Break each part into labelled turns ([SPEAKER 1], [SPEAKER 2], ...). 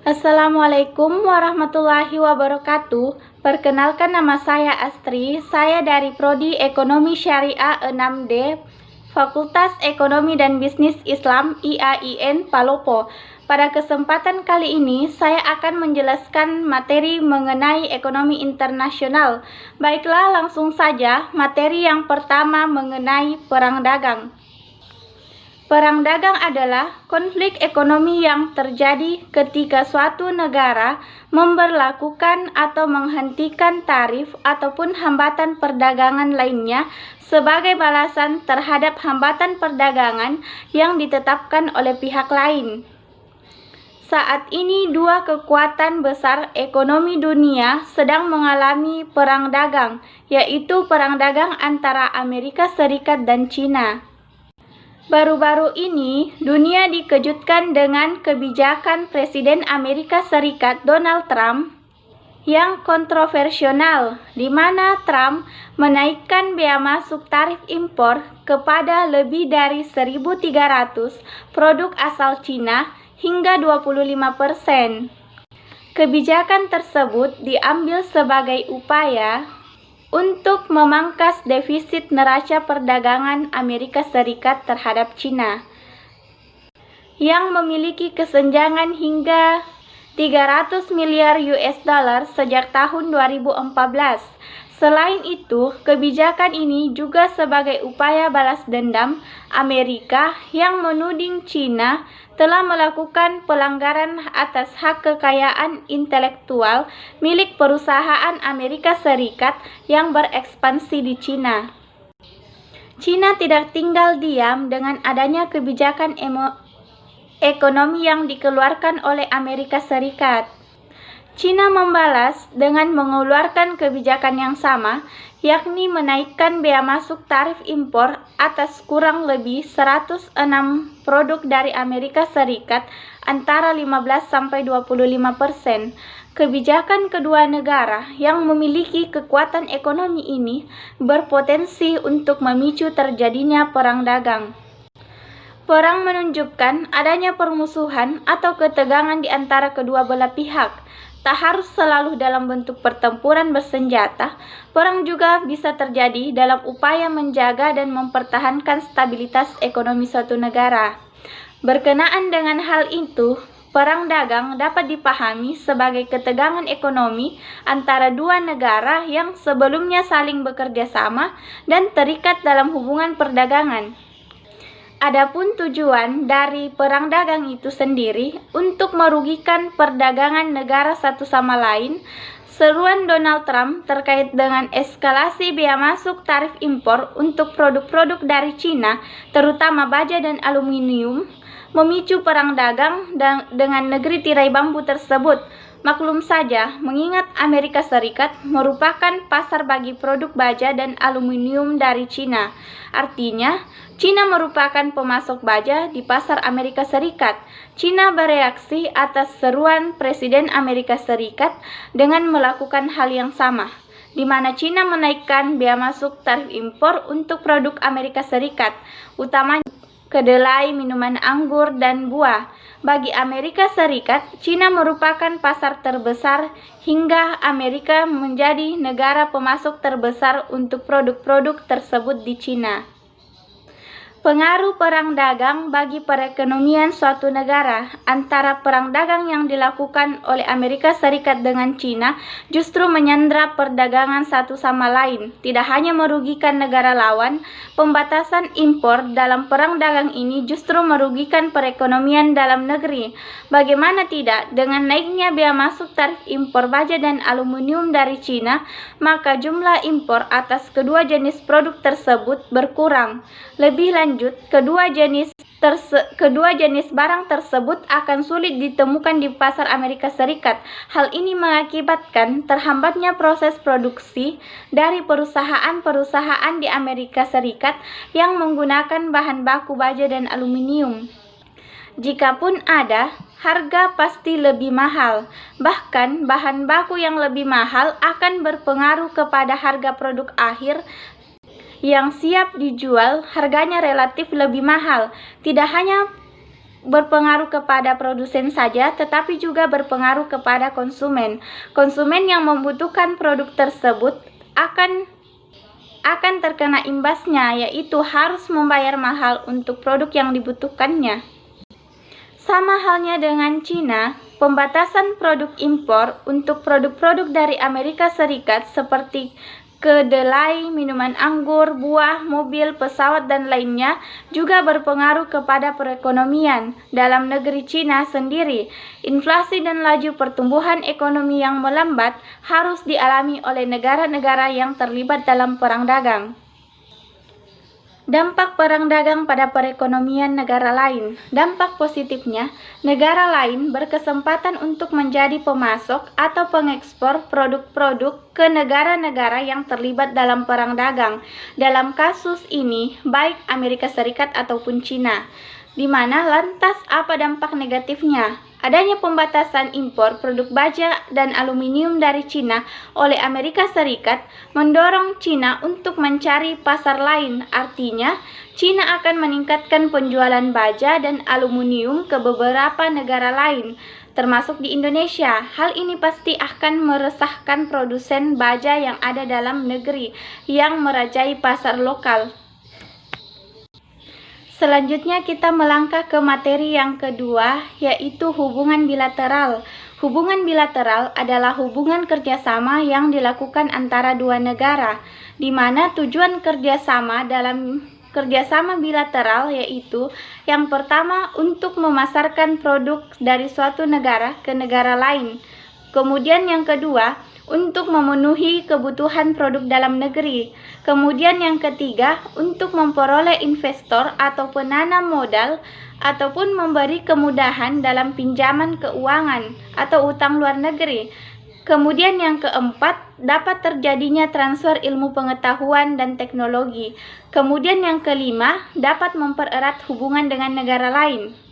[SPEAKER 1] Assalamualaikum warahmatullahi wabarakatuh. Perkenalkan, nama saya Astri. Saya dari Prodi Ekonomi Syariah 6D, Fakultas Ekonomi dan Bisnis Islam IAIN Palopo. Pada kesempatan kali ini, saya akan menjelaskan materi mengenai ekonomi internasional. Baiklah, langsung saja. Materi yang pertama mengenai perang dagang. Perang dagang adalah konflik ekonomi yang terjadi ketika suatu negara memberlakukan atau menghentikan tarif ataupun hambatan perdagangan lainnya sebagai balasan terhadap hambatan perdagangan yang ditetapkan oleh pihak lain. Saat ini dua kekuatan besar ekonomi dunia sedang mengalami perang dagang, yaitu perang dagang antara Amerika Serikat dan Cina. Baru-baru ini, dunia dikejutkan dengan kebijakan Presiden Amerika Serikat Donald Trump yang kontroversial, di mana Trump menaikkan bea masuk tarif impor kepada lebih dari 1.300 produk asal Cina hingga 25%. Kebijakan tersebut diambil sebagai upaya untuk memangkas defisit neraca perdagangan Amerika Serikat terhadap Cina yang memiliki kesenjangan hingga 300 miliar US dollar sejak tahun 2014. Selain itu, kebijakan ini juga sebagai upaya balas dendam Amerika yang menuding Cina telah melakukan pelanggaran atas hak kekayaan intelektual milik perusahaan Amerika Serikat yang berekspansi di Cina. Cina tidak tinggal diam dengan adanya kebijakan ekonomi yang dikeluarkan oleh Amerika Serikat. Cina membalas dengan mengeluarkan kebijakan yang sama, yakni menaikkan bea masuk tarif impor atas kurang lebih 106 produk dari Amerika Serikat antara 15–25%. Kebijakan kedua negara yang memiliki kekuatan ekonomi ini berpotensi untuk memicu terjadinya perang dagang. Perang menunjukkan adanya permusuhan atau ketegangan di antara kedua belah pihak. Tak harus selalu dalam bentuk pertempuran bersenjata, perang juga bisa terjadi dalam upaya menjaga dan mempertahankan stabilitas ekonomi suatu negara. Berkenaan dengan hal itu, perang dagang dapat dipahami sebagai ketegangan ekonomi antara dua negara yang sebelumnya saling bekerja sama dan terikat dalam hubungan perdagangan. Adapun tujuan dari perang dagang itu sendiri untuk merugikan perdagangan negara satu sama lain, seruan Donald Trump terkait dengan eskalasi bea masuk tarif impor untuk produk-produk dari Cina, terutama baja dan aluminium, memicu perang dagang dengan negeri tirai bambu tersebut. Maklum saja, mengingat Amerika Serikat merupakan pasar bagi produk baja dan aluminium dari Cina. Artinya, Cina merupakan pemasok baja di pasar Amerika Serikat. Cina bereaksi atas seruan Presiden Amerika Serikat dengan melakukan hal yang sama, di mana Cina menaikkan bea masuk tarif impor untuk produk Amerika Serikat, utamanya kedelai, minuman anggur, dan buah. Bagi Amerika Serikat, Cina merupakan pasar terbesar hingga Amerika menjadi negara pemasok terbesar untuk produk-produk tersebut di Cina. Pengaruh perang dagang bagi perekonomian suatu negara. Antara perang dagang yang dilakukan oleh Amerika Serikat dengan Cina justru menyandra perdagangan satu sama lain. Tidak hanya merugikan negara lawan, pembatasan impor dalam perang dagang ini justru merugikan perekonomian dalam negeri. Bagaimana tidak, dengan naiknya bea masuk tarif impor baja dan aluminium dari Cina, maka jumlah impor atas kedua jenis produk tersebut berkurang. Lebih lanjut, kedua jenis barang tersebut akan sulit ditemukan di pasar Amerika Serikat. Hal ini mengakibatkan terhambatnya proses produksi dari perusahaan-perusahaan di Amerika Serikat yang menggunakan bahan baku baja dan aluminium. Jikapun ada, harga pasti lebih mahal. Bahkan bahan baku yang lebih mahal akan berpengaruh kepada harga produk akhir yang siap dijual, harganya relatif lebih mahal. Tidak hanya berpengaruh kepada produsen saja, tetapi juga berpengaruh kepada konsumen. Konsumen yang membutuhkan produk tersebut akan terkena imbasnya, yaitu harus membayar mahal untuk produk yang dibutuhkannya. Sama halnya dengan Cina, pembatasan produk impor untuk produk-produk dari Amerika Serikat seperti kedelai, minuman anggur, buah, mobil, pesawat, dan lainnya juga berpengaruh kepada perekonomian dalam negeri Cina sendiri. Inflasi dan laju pertumbuhan ekonomi yang melambat harus dialami oleh negara-negara yang terlibat dalam perang dagang. Dampak perang dagang pada perekonomian negara lain. Dampak positifnya, negara lain berkesempatan untuk menjadi pemasok atau pengekspor produk-produk ke negara-negara yang terlibat dalam perang dagang. Dalam kasus ini, baik Amerika Serikat ataupun Cina. Di mana lantas apa dampak negatifnya? Adanya pembatasan impor produk baja dan aluminium dari Cina oleh Amerika Serikat mendorong Cina untuk mencari pasar lain. Artinya, Cina akan meningkatkan penjualan baja dan aluminium ke beberapa negara lain, termasuk di Indonesia. Hal ini pasti akan meresahkan produsen baja yang ada dalam negeri yang merajai pasar lokal. Selanjutnya kita melangkah ke materi yang kedua, yaitu hubungan bilateral. Hubungan bilateral adalah hubungan kerjasama yang dilakukan antara dua negara, di mana tujuan kerjasama dalam kerjasama bilateral yaitu yang pertama untuk memasarkan produk dari suatu negara ke negara lain. Kemudian yang kedua, untuk memenuhi kebutuhan produk dalam negeri. Kemudian yang ketiga, untuk memperoleh investor atau penanam modal ataupun memberi kemudahan dalam pinjaman keuangan atau utang luar negeri. Kemudian yang keempat, dapat terjadinya transfer ilmu pengetahuan dan teknologi. Kemudian yang kelima, dapat mempererat hubungan dengan negara lain.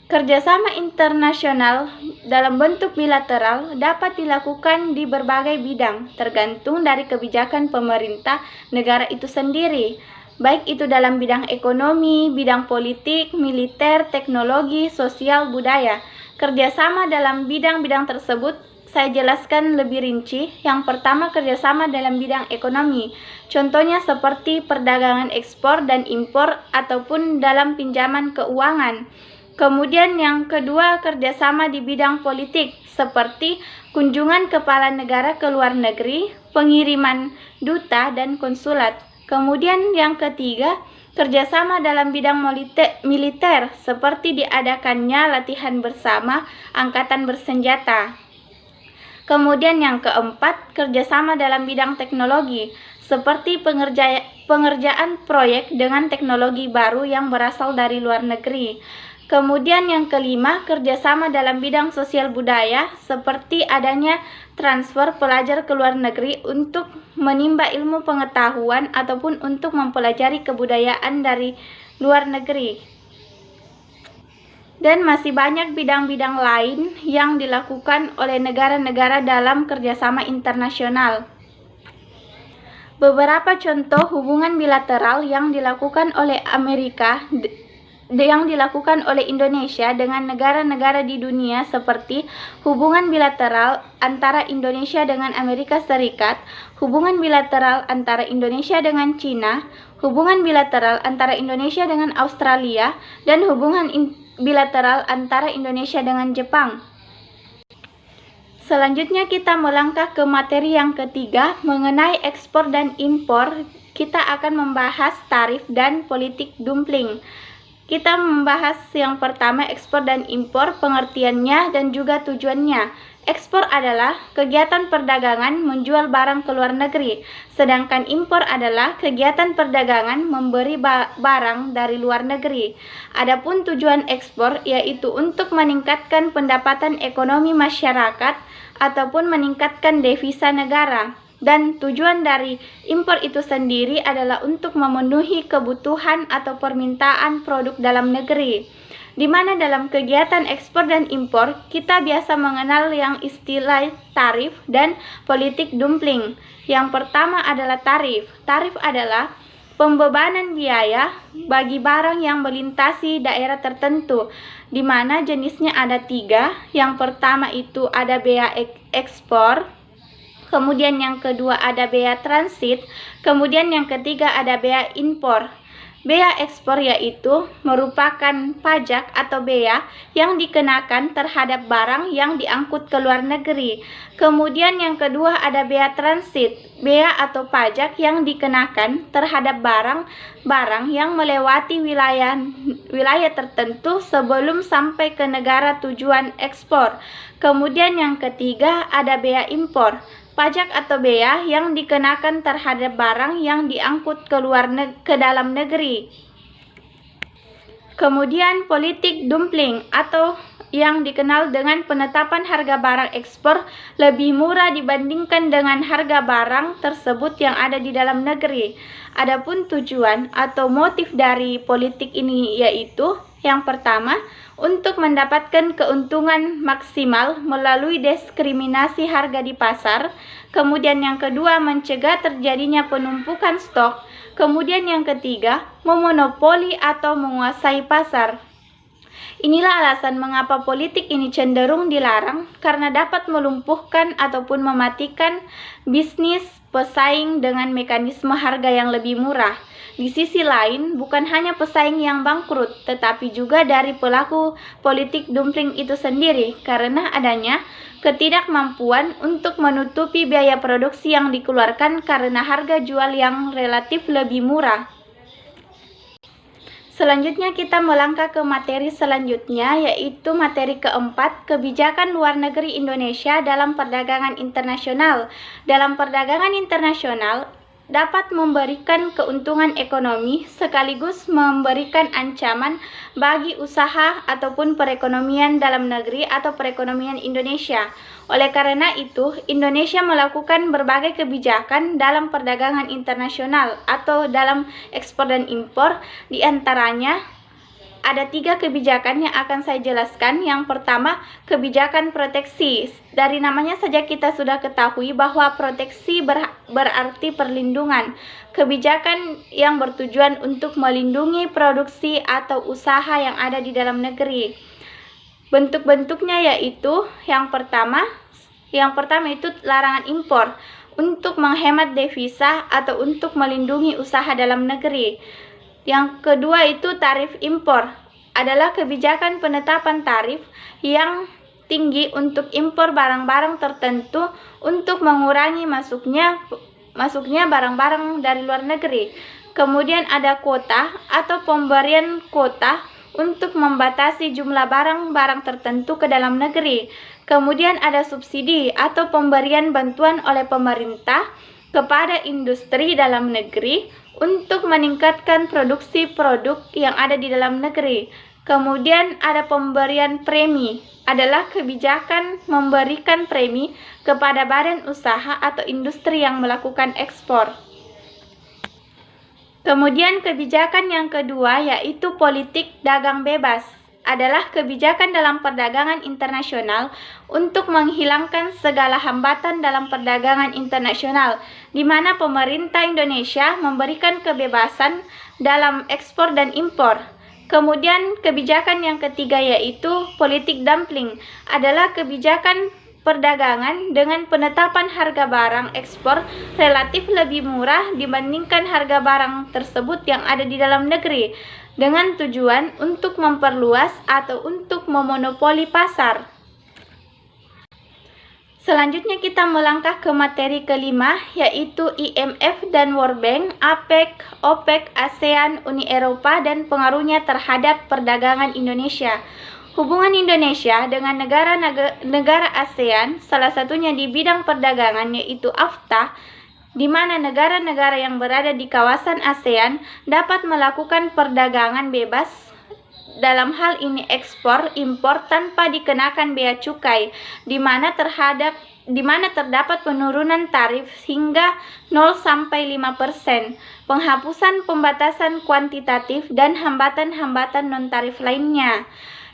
[SPEAKER 1] Kerjasama internasional dalam bentuk bilateral dapat dilakukan di berbagai bidang, tergantung dari kebijakan pemerintah negara itu sendiri, baik itu dalam bidang ekonomi, bidang politik, militer, teknologi, sosial, budaya. Kerjasama dalam bidang-bidang tersebut saya jelaskan lebih rinci. Yang pertama, kerjasama dalam bidang ekonomi. Contohnya seperti perdagangan ekspor dan impor ataupun dalam pinjaman keuangan. Kemudian yang kedua, kerjasama di bidang politik, seperti kunjungan kepala negara ke luar negeri, pengiriman duta dan konsulat. Kemudian yang ketiga, kerjasama dalam bidang militer, seperti diadakannya latihan bersama angkatan bersenjata. Kemudian yang keempat, kerjasama dalam bidang teknologi, seperti pengerjaan proyek dengan teknologi baru yang berasal dari luar negeri. Kemudian yang kelima, kerjasama dalam bidang sosial budaya, seperti adanya transfer pelajar ke luar negeri untuk menimba ilmu pengetahuan ataupun untuk mempelajari kebudayaan dari luar negeri. Dan masih banyak bidang-bidang lain yang dilakukan oleh negara-negara dalam kerjasama internasional. Beberapa contoh hubungan bilateral yang dilakukan oleh Indonesia dengan negara-negara di dunia seperti hubungan bilateral antara Indonesia dengan Amerika Serikat, hubungan bilateral antara Indonesia dengan Cina, hubungan bilateral antara Indonesia dengan Australia, dan hubungan bilateral antara Indonesia dengan Jepang. Selanjutnya kita melangkah ke materi yang ketiga mengenai ekspor dan impor. Kita akan membahas tarif dan politik dumping. Kita membahas yang pertama ekspor dan impor, pengertiannya dan juga tujuannya. Ekspor adalah kegiatan perdagangan menjual barang ke luar negeri, sedangkan impor adalah kegiatan perdagangan memberi barang dari luar negeri. Adapun tujuan ekspor yaitu untuk meningkatkan pendapatan ekonomi masyarakat ataupun meningkatkan devisa negara. Dan tujuan dari impor itu sendiri adalah untuk memenuhi kebutuhan atau permintaan produk dalam negeri. Di mana dalam kegiatan ekspor dan impor, kita biasa mengenal yang istilah tarif dan politik dumping. Yang pertama adalah tarif. Tarif adalah Pembebanan biaya bagi barang yang melintasi daerah tertentu, di mana jenisnya ada 3. Yang pertama itu ada bea ekspor, kemudian yang kedua ada bea transit, kemudian yang ketiga ada bea impor. Bea ekspor yaitu merupakan pajak atau bea yang dikenakan terhadap barang yang diangkut ke luar negeri. Kemudian yang kedua ada bea transit, bea atau pajak yang dikenakan terhadap barang-barang yang melewati wilayah tertentu sebelum sampai ke negara tujuan ekspor. Kemudian yang ketiga ada bea impor, pajak atau bea yang dikenakan terhadap barang yang diangkut ke dalam negeri. Kemudian politik dumping atau yang dikenal dengan penetapan harga barang ekspor lebih murah dibandingkan dengan harga barang tersebut yang ada di dalam negeri. Adapun tujuan atau motif dari politik ini yaitu yang pertama, untuk mendapatkan keuntungan maksimal melalui diskriminasi harga di pasar. Kemudian yang kedua, mencegah terjadinya penumpukan stok. Kemudian yang ketiga, memonopoli atau menguasai pasar. Inilah alasan mengapa politik ini cenderung dilarang, karena dapat melumpuhkan ataupun mematikan bisnis pesaing dengan mekanisme harga yang lebih murah. Di sisi lain, bukan hanya pesaing yang bangkrut, tetapi juga dari pelaku politik dumping itu sendiri, karena adanya ketidakmampuan untuk menutupi biaya produksi yang dikeluarkan karena harga jual yang relatif lebih murah. Selanjutnya kita melangkah ke materi selanjutnya, yaitu materi keempat, kebijakan luar negeri Indonesia dalam perdagangan internasional. Dalam perdagangan internasional, dapat memberikan keuntungan ekonomi sekaligus memberikan ancaman bagi usaha ataupun perekonomian dalam negeri atau perekonomian Indonesia. Oleh karena itu, Indonesia melakukan berbagai kebijakan dalam perdagangan internasional atau dalam ekspor dan impor. Di antaranya ada 3 kebijakan yang akan saya jelaskan. Yang pertama, kebijakan proteksi. Dari namanya saja kita sudah ketahui bahwa proteksi berarti perlindungan. Kebijakan yang bertujuan untuk melindungi produksi atau usaha yang ada di dalam negeri. Bentuk-bentuknya yaitu yang pertama itu larangan impor untuk menghemat devisa atau untuk melindungi usaha dalam negeri. Yang kedua itu tarif impor, adalah kebijakan penetapan tarif yang tinggi untuk impor barang-barang tertentu untuk mengurangi masuknya barang-barang dari luar negeri. Kemudian ada kuota atau pemberian kuota untuk membatasi jumlah barang-barang tertentu ke dalam negeri. Kemudian ada subsidi atau pemberian bantuan oleh pemerintah kepada industri dalam negeri untuk meningkatkan produksi produk yang ada di dalam negeri. Kemudian ada pemberian premi, adalah kebijakan memberikan premi kepada badan usaha atau industri yang melakukan ekspor. Kemudian kebijakan yang kedua yaitu politik dagang bebas, adalah kebijakan dalam perdagangan internasional untuk menghilangkan segala hambatan dalam perdagangan internasional, di mana pemerintah Indonesia memberikan kebebasan dalam ekspor dan impor. Kemudian kebijakan yang ketiga yaitu politik dumping, adalah kebijakan perdagangan dengan penetapan harga barang ekspor relatif lebih murah dibandingkan harga barang tersebut yang ada di dalam negeri, dengan tujuan untuk memperluas atau untuk memonopoli pasar. Selanjutnya kita melangkah ke materi kelima, yaitu IMF dan World Bank, APEC, OPEC, ASEAN, Uni Eropa, dan pengaruhnya terhadap perdagangan Indonesia. Hubungan Indonesia dengan negara ASEAN, salah satunya di bidang perdagangan yaitu AFTA, di mana negara-negara yang berada di kawasan ASEAN dapat melakukan perdagangan bebas, dalam hal ini ekspor impor tanpa dikenakan bea cukai, di mana terdapat penurunan tarif hingga 0-5%, penghapusan pembatasan kuantitatif dan hambatan-hambatan non-tarif lainnya.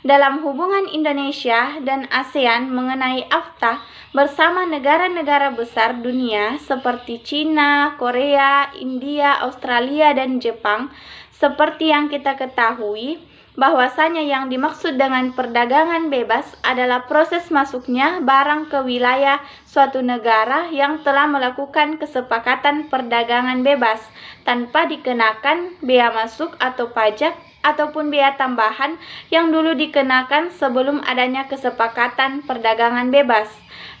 [SPEAKER 1] dalam hubungan Indonesia dan ASEAN mengenai AFTA bersama negara-negara besar dunia seperti China, Korea, India, Australia, dan Jepang. Seperti yang kita ketahui, bahwasanya yang dimaksud dengan perdagangan bebas adalah proses masuknya barang ke wilayah suatu negara yang telah melakukan kesepakatan perdagangan bebas tanpa dikenakan bea masuk atau pajak ataupun bea tambahan yang dulu dikenakan sebelum adanya kesepakatan perdagangan bebas.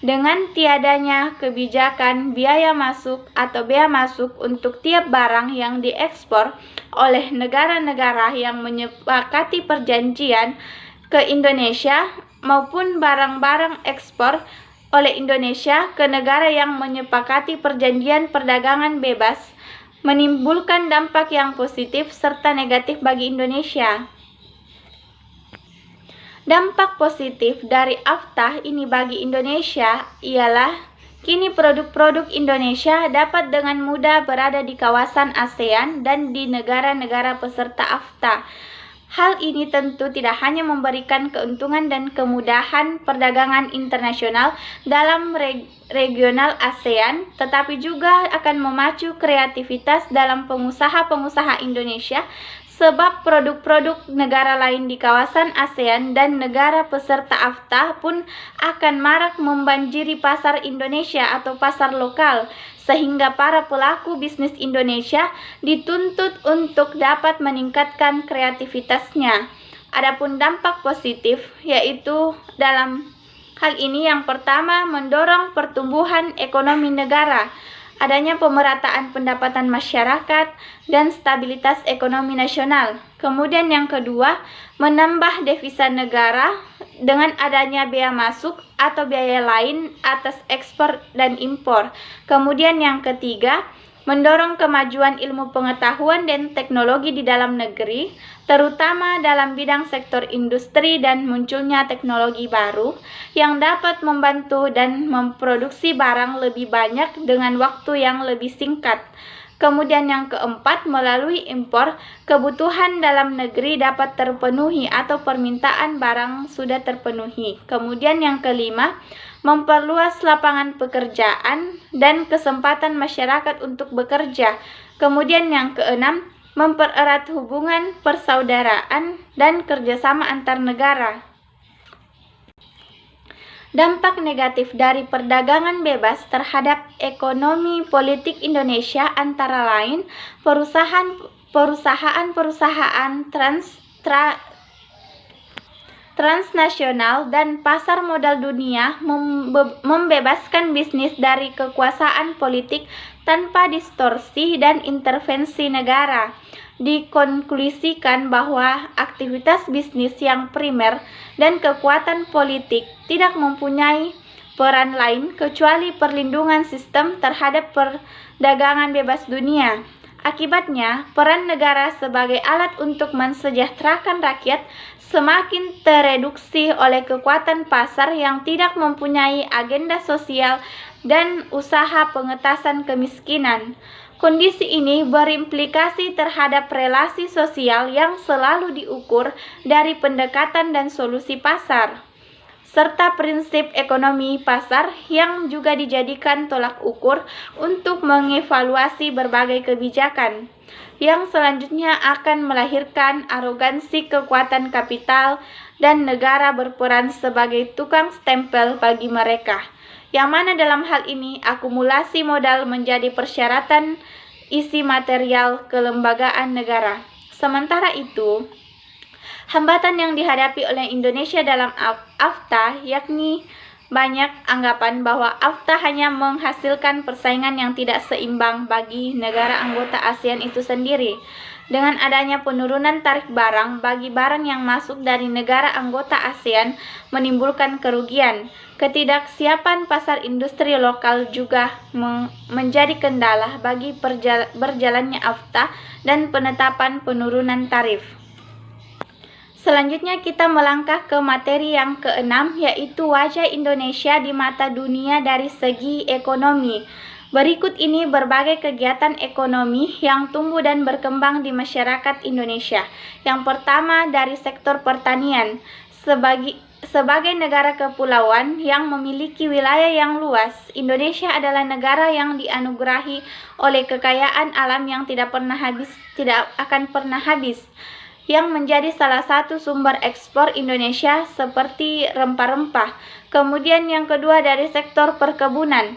[SPEAKER 1] Dengan tiadanya kebijakan biaya masuk atau bea masuk untuk tiap barang yang diekspor oleh negara-negara yang menyepakati perjanjian ke Indonesia maupun barang-barang ekspor oleh Indonesia ke negara yang menyepakati perjanjian perdagangan bebas, menimbulkan dampak yang positif serta negatif bagi Indonesia. Dampak positif dari AFTA ini bagi Indonesia ialah kini produk-produk Indonesia dapat dengan mudah berada di kawasan ASEAN dan di negara-negara peserta AFTA. Hal ini tentu tidak hanya memberikan keuntungan dan kemudahan perdagangan internasional dalam regional ASEAN, tetapi juga akan memacu kreativitas dalam pengusaha-pengusaha Indonesia, sebab produk-produk negara lain di kawasan ASEAN dan negara peserta AFTA pun akan marak membanjiri pasar Indonesia atau pasar lokal, sehingga para pelaku bisnis Indonesia dituntut untuk dapat meningkatkan kreativitasnya. Adapun dampak positif yaitu dalam hal ini yang pertama mendorong pertumbuhan ekonomi negara, adanya pemerataan pendapatan masyarakat, dan stabilitas ekonomi nasional. Kemudian yang kedua, menambah devisa negara dengan adanya bea masuk atau biaya lain atas ekspor dan impor. Kemudian yang ketiga, mendorong kemajuan ilmu pengetahuan dan teknologi di dalam negeri, terutama dalam bidang sektor industri dan munculnya teknologi baru yang dapat membantu dan memproduksi barang lebih banyak dengan waktu yang lebih singkat. Kemudian yang keempat, melalui impor, kebutuhan dalam negeri dapat terpenuhi atau permintaan barang sudah terpenuhi. Kemudian yang kelima, memperluas lapangan pekerjaan dan kesempatan masyarakat untuk bekerja. Kemudian yang keenam, mempererat hubungan persaudaraan dan kerjasama antar negara. Dampak negatif dari perdagangan bebas terhadap ekonomi politik Indonesia antara lain perusahaan-perusahaan transnasional dan pasar modal dunia membebaskan bisnis dari kekuasaan politik tanpa distorsi dan intervensi negara. Dikonklusikan bahwa aktivitas bisnis yang primer dan kekuatan politik tidak mempunyai peran lain kecuali perlindungan sistem terhadap perdagangan bebas dunia. Akibatnya, peran negara sebagai alat untuk mensejahterakan rakyat semakin tereduksi oleh kekuatan pasar yang tidak mempunyai agenda sosial dan usaha pengentasan kemiskinan. Kondisi ini berimplikasi terhadap relasi sosial yang selalu diukur dari pendekatan dan solusi pasar, serta prinsip ekonomi pasar yang juga dijadikan tolak ukur untuk mengevaluasi berbagai kebijakan, yang selanjutnya akan melahirkan arogansi kekuatan kapital dan negara berperan sebagai tukang stempel bagi mereka, yang mana dalam hal ini akumulasi modal menjadi persyaratan isi material kelembagaan negara. Sementara itu, hambatan yang dihadapi oleh Indonesia dalam AFTA yakni banyak anggapan bahwa AFTA hanya menghasilkan persaingan yang tidak seimbang bagi negara anggota ASEAN itu sendiri. Dengan adanya penurunan tarif barang bagi barang yang masuk dari negara anggota ASEAN menimbulkan kerugian. Ketidaksiapan pasar industri lokal juga menjadi kendala bagi berjalannya AFTA dan penetapan penurunan tarif. Selanjutnya kita melangkah ke materi yang keenam, yaitu wajah Indonesia di mata dunia dari segi ekonomi. Berikut ini berbagai kegiatan ekonomi yang tumbuh dan berkembang di masyarakat Indonesia. Yang pertama dari sektor pertanian. Sebagai negara kepulauan yang memiliki wilayah yang luas, Indonesia adalah negara yang dianugerahi oleh kekayaan alam yang tidak akan pernah habis, yang menjadi salah satu sumber ekspor Indonesia seperti rempah-rempah. Kemudian yang kedua dari sektor perkebunan.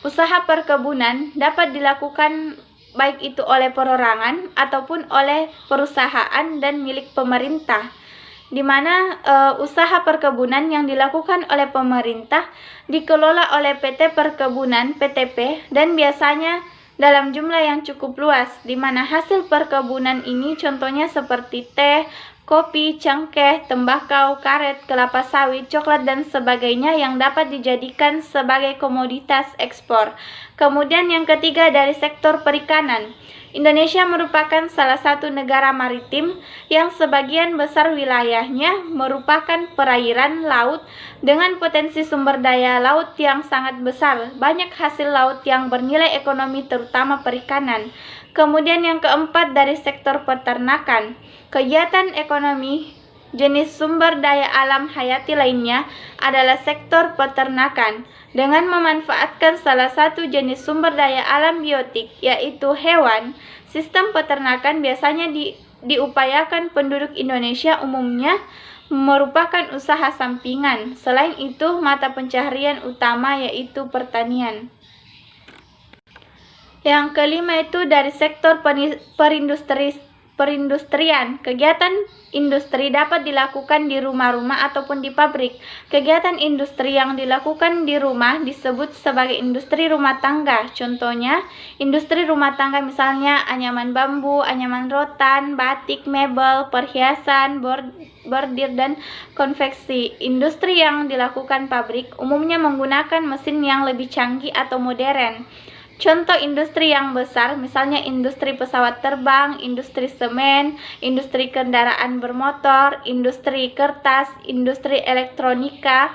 [SPEAKER 1] Usaha perkebunan dapat dilakukan baik itu oleh perorangan ataupun oleh perusahaan dan milik pemerintah, di mana usaha perkebunan yang dilakukan oleh pemerintah dikelola oleh PT Perkebunan (PTP) dan biasanya dalam jumlah yang cukup luas, di mana hasil perkebunan ini contohnya seperti teh, kopi, cengkeh, tembakau, karet, kelapa sawit, coklat, dan sebagainya yang dapat dijadikan sebagai komoditas ekspor. Kemudian yang ketiga dari sektor perikanan. Indonesia merupakan salah satu negara maritim yang sebagian besar wilayahnya merupakan perairan laut dengan potensi sumber daya laut yang sangat besar, banyak hasil laut yang bernilai ekonomi terutama perikanan. Kemudian yang keempat dari sektor peternakan. Kegiatan ekonomi jenis sumber daya alam hayati lainnya adalah sektor peternakan. Dengan memanfaatkan salah satu jenis sumber daya alam biotik, yaitu hewan, sistem peternakan biasanya diupayakan penduduk Indonesia umumnya merupakan usaha sampingan. Selain itu, mata pencaharian utama yaitu pertanian. Yang kelima itu dari sektor perindustrian. Kegiatan industri dapat dilakukan di rumah-rumah ataupun di pabrik. Kegiatan industri yang dilakukan di rumah disebut sebagai industri rumah tangga. Contohnya, industri rumah tangga misalnya anyaman bambu, anyaman rotan, batik, mebel, perhiasan, bordir, dan konveksi. Industri yang dilakukan pabrik umumnya menggunakan mesin yang lebih canggih atau modern. Contoh industri yang besar, misalnya industri pesawat terbang, industri semen, industri kendaraan bermotor, industri kertas, industri elektronika,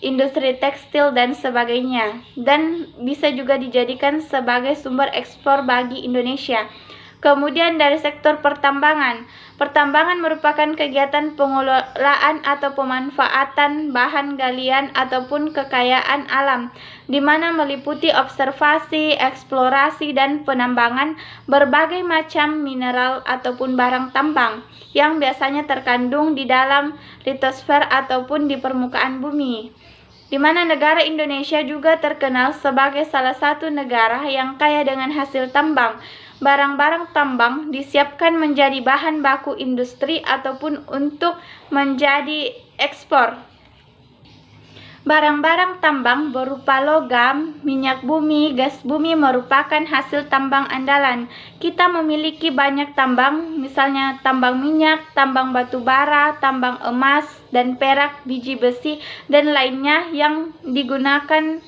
[SPEAKER 1] industri tekstil, dan sebagainya. Dan bisa juga dijadikan sebagai sumber ekspor bagi Indonesia. Kemudian dari sektor pertambangan. Pertambangan merupakan kegiatan pengelolaan atau pemanfaatan bahan galian ataupun kekayaan alam, di mana meliputi observasi, eksplorasi, dan penambangan berbagai macam mineral ataupun barang tambang yang biasanya terkandung di dalam litosfer ataupun di permukaan bumi, di mana negara Indonesia juga terkenal sebagai salah satu negara yang kaya dengan hasil tambang. Barang-barang tambang disiapkan menjadi bahan baku industri ataupun untuk menjadi ekspor. Barang-barang tambang berupa logam, minyak bumi, gas bumi merupakan hasil tambang andalan. Kita memiliki banyak tambang, misalnya tambang minyak, tambang batu bara, tambang emas dan perak, biji besi, dan lainnya yang digunakan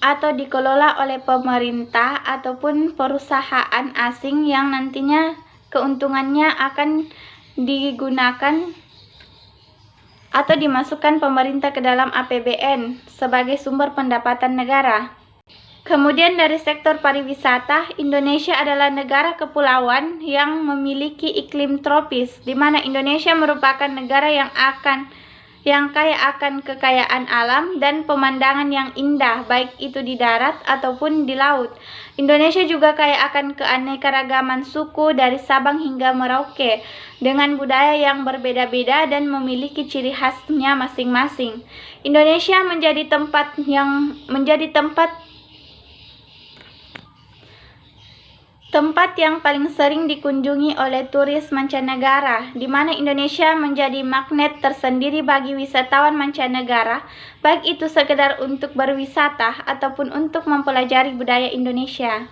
[SPEAKER 1] atau dikelola oleh pemerintah ataupun perusahaan asing yang nantinya keuntungannya akan digunakan atau dimasukkan pemerintah ke dalam APBN sebagai sumber pendapatan negara. Kemudian dari sektor pariwisata, Indonesia adalah negara kepulauan yang memiliki iklim tropis, di mana Indonesia merupakan negara yang kaya akan kekayaan alam dan pemandangan yang indah, baik itu di darat ataupun di laut. Indonesia juga kaya akan keanekaragaman suku dari Sabang hingga Merauke, dengan budaya yang berbeda-beda dan memiliki ciri khasnya masing-masing. Indonesia menjadi tempat yang paling sering dikunjungi oleh turis mancanegara, di mana Indonesia menjadi magnet tersendiri bagi wisatawan mancanegara, baik itu sekedar untuk berwisata ataupun untuk mempelajari budaya Indonesia.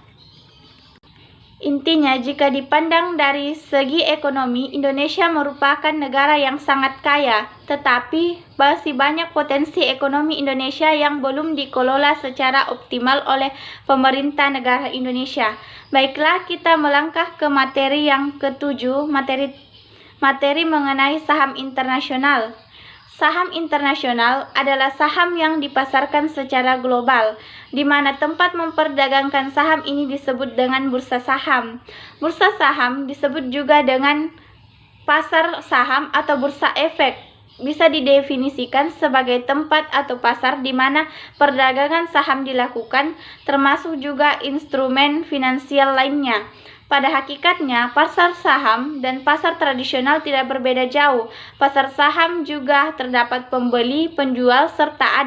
[SPEAKER 1] Intinya, jika dipandang dari segi ekonomi, Indonesia merupakan negara yang sangat kaya, tetapi masih banyak potensi ekonomi Indonesia yang belum dikelola secara optimal oleh pemerintah negara Indonesia. Baiklah, kita melangkah ke materi yang ketujuh, materi mengenai saham internasional. Saham internasional adalah saham yang dipasarkan secara global, di mana tempat memperdagangkan saham ini disebut dengan bursa saham. Bursa saham disebut juga dengan Pasar saham atau bursa efek bisa didefinisikan sebagai tempat atau pasar di mana perdagangan saham dilakukan, termasuk juga instrumen finansial lainnya. Pada hakikatnya, pasar saham dan pasar tradisional tidak berbeda jauh. Pasar saham juga terdapat pembeli, penjual, serta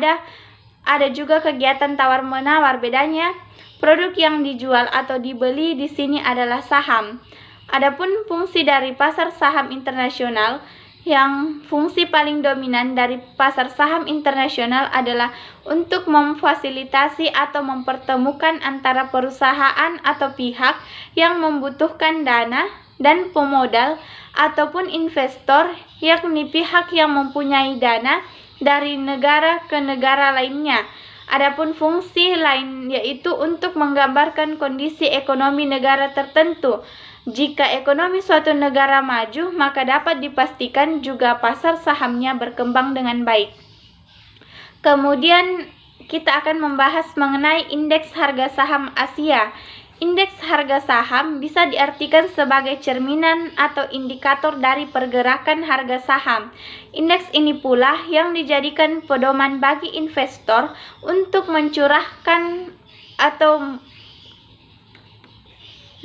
[SPEAKER 1] ada juga kegiatan tawar-menawar. Bedanya, produk yang dijual atau dibeli di sini adalah saham. Adapun fungsi dari pasar saham internasional, yang fungsi paling dominan dari pasar saham internasional adalah untuk memfasilitasi atau mempertemukan antara perusahaan atau pihak yang membutuhkan dana dan pemodal ataupun investor, yakni pihak yang mempunyai dana dari negara ke negara lainnya. Adapun fungsi lain yaitu untuk menggambarkan kondisi ekonomi negara tertentu. Jika ekonomi suatu negara maju, maka dapat dipastikan juga pasar sahamnya berkembang dengan baik. Kemudian kita akan membahas mengenai indeks harga saham Asia. Indeks harga saham bisa diartikan sebagai cerminan atau indikator dari pergerakan harga saham. Indeks ini pula yang dijadikan pedoman bagi investor untuk mencurahkan atau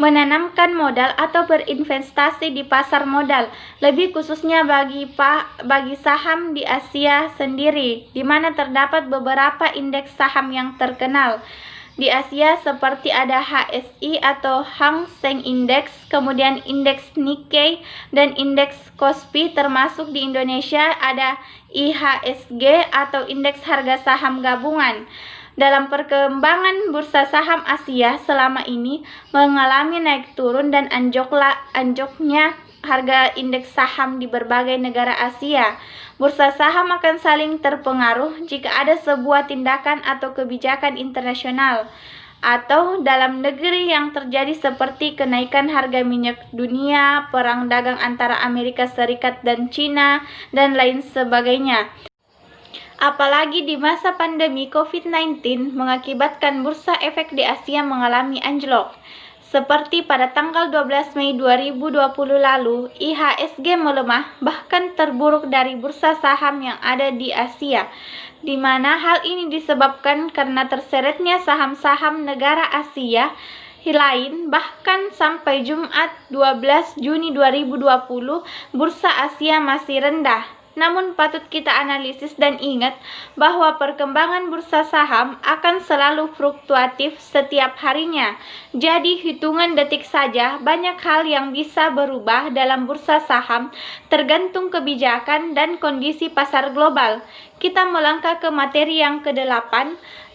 [SPEAKER 1] menanamkan modal atau berinvestasi di pasar modal, lebih khususnya bagi saham di Asia sendiri, di mana terdapat beberapa indeks saham yang terkenal. Di Asia seperti ada HSI atau Hang Seng Index, kemudian indeks Nikkei dan indeks Kospi, termasuk di Indonesia ada IHSG atau indeks harga saham gabungan. Dalam perkembangan bursa saham Asia selama ini mengalami naik turun dan anjloknya harga indeks saham di berbagai negara Asia. Bursa saham akan saling terpengaruh jika ada sebuah tindakan atau kebijakan internasional atau dalam negeri yang terjadi seperti kenaikan harga minyak dunia, perang dagang antara Amerika Serikat dan China, dan lain sebagainya. Apalagi di masa pandemi COVID-19 mengakibatkan bursa efek di Asia mengalami anjlok. Seperti pada tanggal 12 Mei 2020 lalu, IHSG melemah bahkan terburuk dari bursa saham yang ada di Asia, di mana hal ini disebabkan karena terseretnya saham-saham negara Asia lain. Bahkan sampai Jumat 12 Juni 2020, bursa Asia masih rendah. Namun patut kita analisis dan ingat bahwa perkembangan bursa saham akan selalu fluktuatif setiap harinya. Jadi hitungan detik saja banyak hal yang bisa berubah dalam bursa saham tergantung kebijakan dan kondisi pasar global. Kita melangkah ke materi yang ke-8,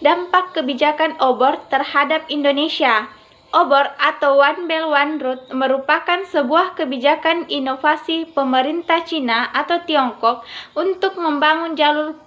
[SPEAKER 1] dampak kebijakan obor terhadap Indonesia. Obor atau One Belt One Road merupakan sebuah kebijakan inovasi pemerintah Cina atau Tiongkok untuk membangun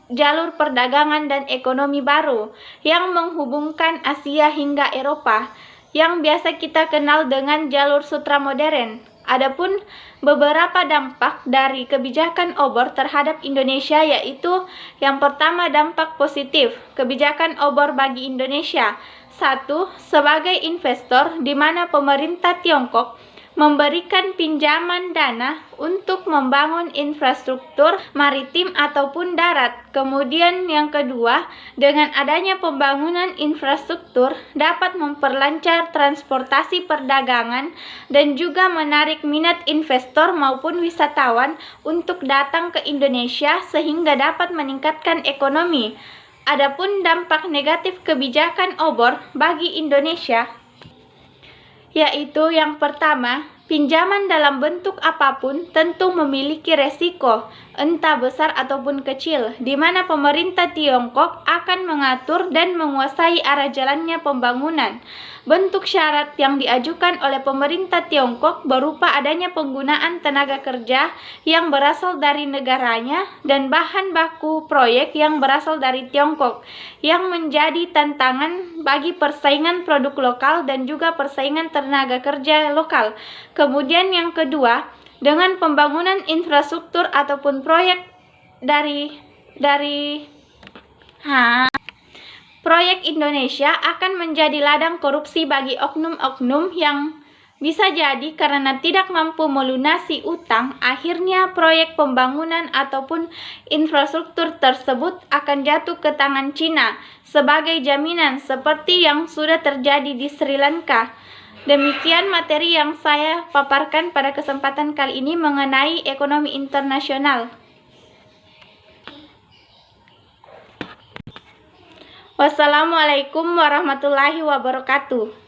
[SPEAKER 1] jalur perdagangan dan ekonomi baru yang menghubungkan Asia hingga Eropa, yang biasa kita kenal dengan jalur sutra modern. Adapun beberapa dampak dari kebijakan obor terhadap Indonesia yaitu yang pertama, dampak positif kebijakan obor bagi Indonesia. 1. Sebagai investor, di mana pemerintah Tiongkok memberikan pinjaman dana untuk membangun infrastruktur maritim ataupun darat. Kemudian yang kedua, dengan adanya pembangunan infrastruktur dapat memperlancar transportasi perdagangan dan juga menarik minat investor maupun wisatawan untuk datang ke Indonesia sehingga dapat meningkatkan ekonomi. Adapun dampak negatif kebijakan obor bagi Indonesia yaitu yang pertama, pinjaman dalam bentuk apapun tentu memiliki resiko, entah besar ataupun kecil, di mana pemerintah Tiongkok akan mengatur dan menguasai arah jalannya pembangunan. Bentuk syarat yang diajukan oleh pemerintah Tiongkok berupa adanya penggunaan tenaga kerja yang berasal dari negaranya dan bahan baku proyek yang berasal dari Tiongkok, yang menjadi tantangan bagi persaingan produk lokal dan juga persaingan tenaga kerja lokal. Kemudian yang kedua, dengan pembangunan infrastruktur ataupun proyek proyek Indonesia akan menjadi ladang korupsi bagi oknum-oknum yang Bisa jadi karena tidak mampu melunasi utang, akhirnya proyek pembangunan ataupun infrastruktur tersebut akan jatuh ke tangan Cina sebagai jaminan seperti yang sudah terjadi di Sri Lanka. Demikian materi yang saya paparkan pada kesempatan kali ini mengenai ekonomi internasional. Wassalamualaikum warahmatullahi wabarakatuh.